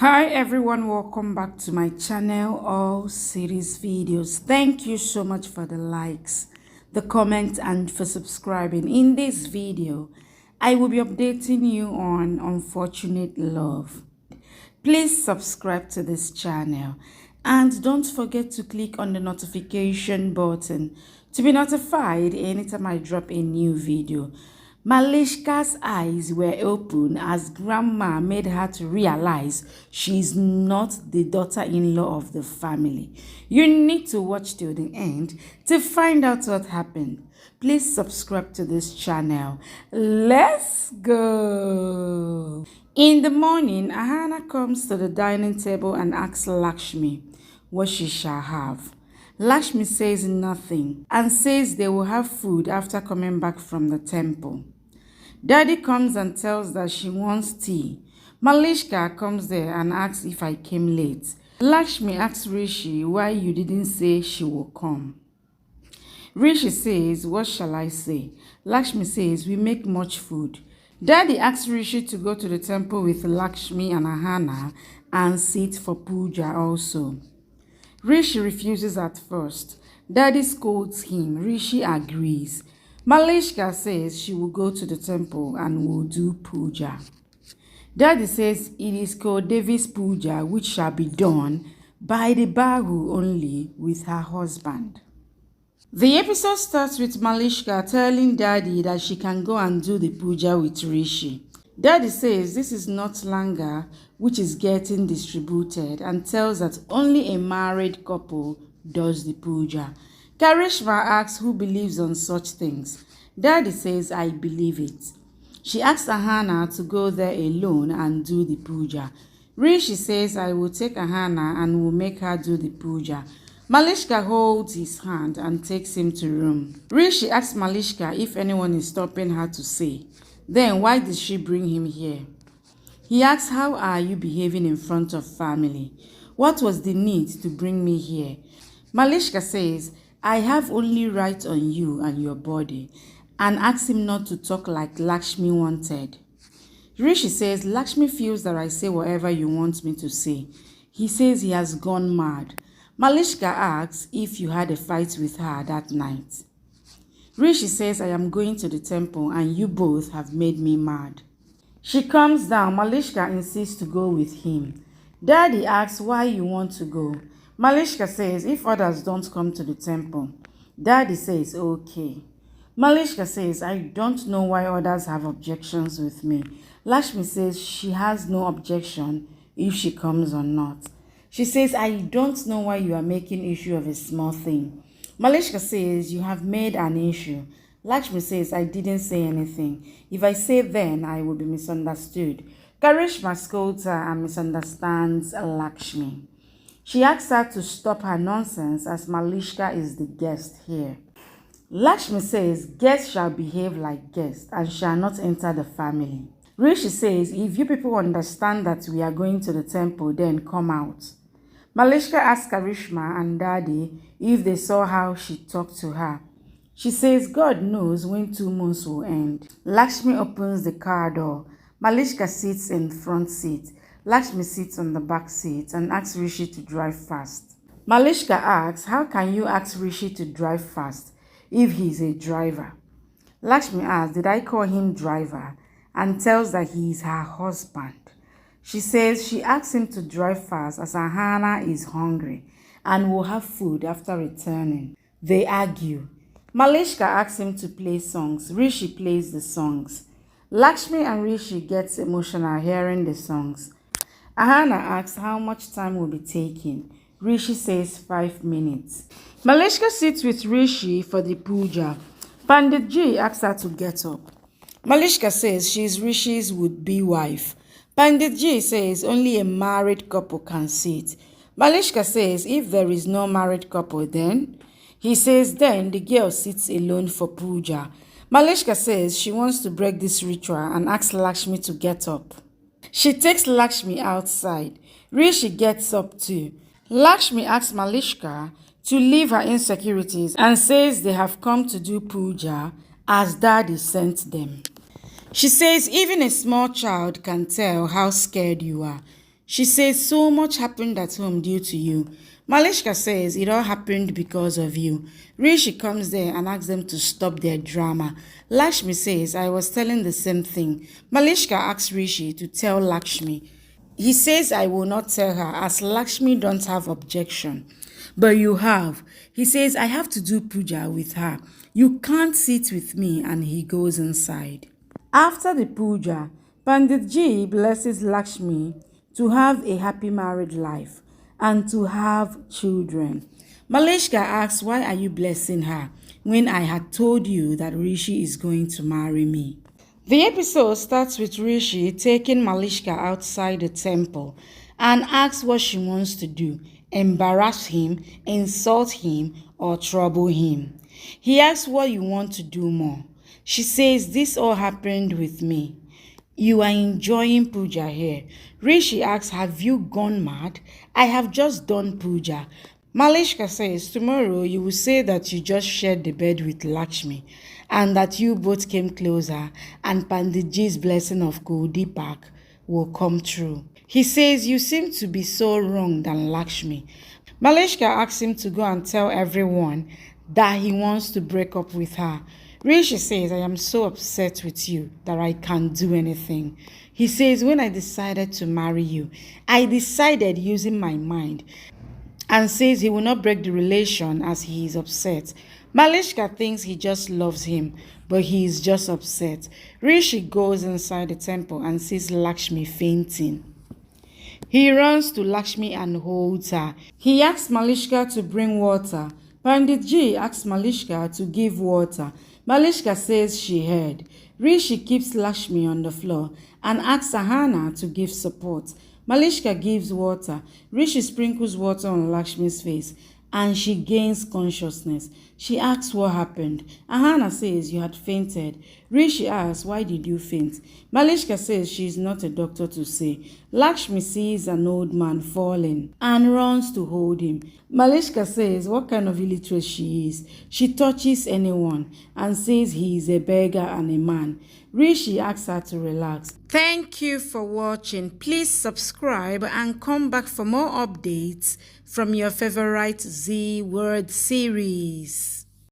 Hi everyone, welcome back to my channel, all series videos. Thank you so much for the likes, the comments, and for subscribing. In this video, I will be updating you on unfortunate love. Please subscribe to this channel and don't forget to click on the notification button to be notified anytime I drop a new video. Malishka's eyes were open as grandma made her to realize she's not the daughter-in-law of the family. You need to watch till the end to find out what happened. Please subscribe to this channel. Let's go. In the morning, Ahana comes to the dining table and asks Lakshmi what she shall have. Lakshmi says nothing and says they will have food after coming back from the temple. Daddy comes and tells that she wants tea. Malishka comes there and asks if I came late. Lakshmi asks Rishi why you didn't say she will come. Rishi says, what shall I say? Lakshmi says, we make much food. Daddy asks Rishi to go to the temple with Lakshmi and Ahana and sit for puja also. Rishi refuses at first. Daddy scolds him. Rishi agrees. Malishka says she will go to the temple and will do puja. Daddy says it is called Devi's puja, which shall be done by the Bahu only with her husband. The episode starts with Malishka telling Daddy that she can go and do the puja with Rishi. Daddy says this is not langa which is getting distributed and tells that only a married couple does the puja. Karishma asks who believes on such things. Daddy says I believe it. She asks Ahana to go there alone and do the puja. Rishi says I will take Ahana and will make her do the puja. Malishka holds his hand and takes him to room. Rishi asks Malishka if anyone is stopping her to say. Then why did she bring him here? He asks how are you behaving in front of family? What was the need to bring me here? Malishka says I have only right on you and your body and asks him not to talk like Lakshmi wanted. Rishi says Lakshmi feels that I say whatever you want me to say. He says he has gone mad. Malishka asks if you had a fight with her that night. Rishi says I am going to the temple and you both have made me mad. She comes down. Malishka insists to go with him. Daddy asks why you want to go. Malishka says if others don't come to the temple. Daddy says okay. Malishka says I don't know why others have objections with me. Lakshmi says she has no objection if she comes or not. She says I don't know why you are making issue of a small thing. Malishka says you have made an issue. Lakshmi says I didn't say anything. If I say then I will be misunderstood. Karishma scolds her and misunderstands Lakshmi. She asks her to stop her nonsense as Malishka is the guest here. Lakshmi says guests shall behave like guests and shall not enter the family. Rishi says if you people understand that we are going to the temple, then come out. Malishka asks Karishma and Daddy if they saw how she talked to her. She says God knows when 2 months will end. Lakshmi opens the car door. Malishka sits in the front seat. Lakshmi sits on the back seat and asks Rishi to drive fast. Malishka asks, how can you ask Rishi to drive fast if he is a driver? Lakshmi asks, did I call him driver? And tells that he is her husband. She says she asks him to drive fast as Ahana is hungry and will have food after returning. They argue. Malishka asks him to play songs. Rishi plays the songs. Lakshmi and Rishi gets emotional hearing the songs. Ahana asks how much time will be taken. Rishi says 5 minutes. Malishka sits with Rishi for the puja. Pandit Ji asks her to get up. Malishka says she is Rishi's would-be wife. Pandit Ji says only a married couple can sit. Malishka says if there is no married couple then? He says then the girl sits alone for puja. Malishka says she wants to break this ritual and asks Lakshmi to get up. She takes Lakshmi outside. Rishi gets up too. Lakshmi asks Malishka to leave her insecurities and says they have come to do puja as Daddy sent them. She says even a small child can tell how scared you are. She says so much happened at home due to you. Malishka says it all happened because of you. Rishi comes there and asks them to stop their drama. Lakshmi says I was telling the same thing. Malishka asks Rishi to tell Lakshmi. He says I will not tell her as Lakshmi don't have objection. But you have. He says I have to do puja with her. You can't sit with me, and he goes inside. After the puja, Pandit Ji blesses Lakshmi to have a happy married life and to have children. Malishka asks, why are you blessing her when I had told you that Rishi is going to marry me? The episode starts with Rishi taking Malishka outside the temple and asks what she wants to do, embarrass him, insult him, or trouble him. He asks what you want to do more. She says this all happened with me. You are enjoying puja here. Rishi asks, have you gone mad? I have just done puja. Malishka says, tomorrow you will say that you just shared the bed with Lakshmi and that you both came closer and Panditji's blessing of Kuldeepak will come true. He says, you seem to be so wrong than Lakshmi. Malishka asks him to go and tell everyone that he wants to break up with her. Rishi says, I am so upset with you that I can't do anything. He says, when I decided to marry you, I decided using my mind, and says he will not break the relation as he is upset. Malishka thinks he just loves him, but he is just upset. Rishi goes inside the temple and sees Lakshmi fainting. He runs to Lakshmi and holds her. He asks Malishka to bring water. Pandit Ji asks Malishka to give water. Malishka says she heard. Rishi keeps Lakshmi on the floor and asks Ahana to give support. Malishka gives water. Rishi sprinkles water on Lakshmi's face and she gains consciousness. She asks what happened. Ahana says you had fainted. Rishi asks, why did you faint? Malishka says she is not a doctor to say. Lakshmi sees an old man falling and runs to hold him. Malishka says what kind of illiterate she is. She touches anyone and says he is a beggar and a man. Rishi asks her to relax. Thank you for watching. Please subscribe and come back for more updates from your favorite Z Word series.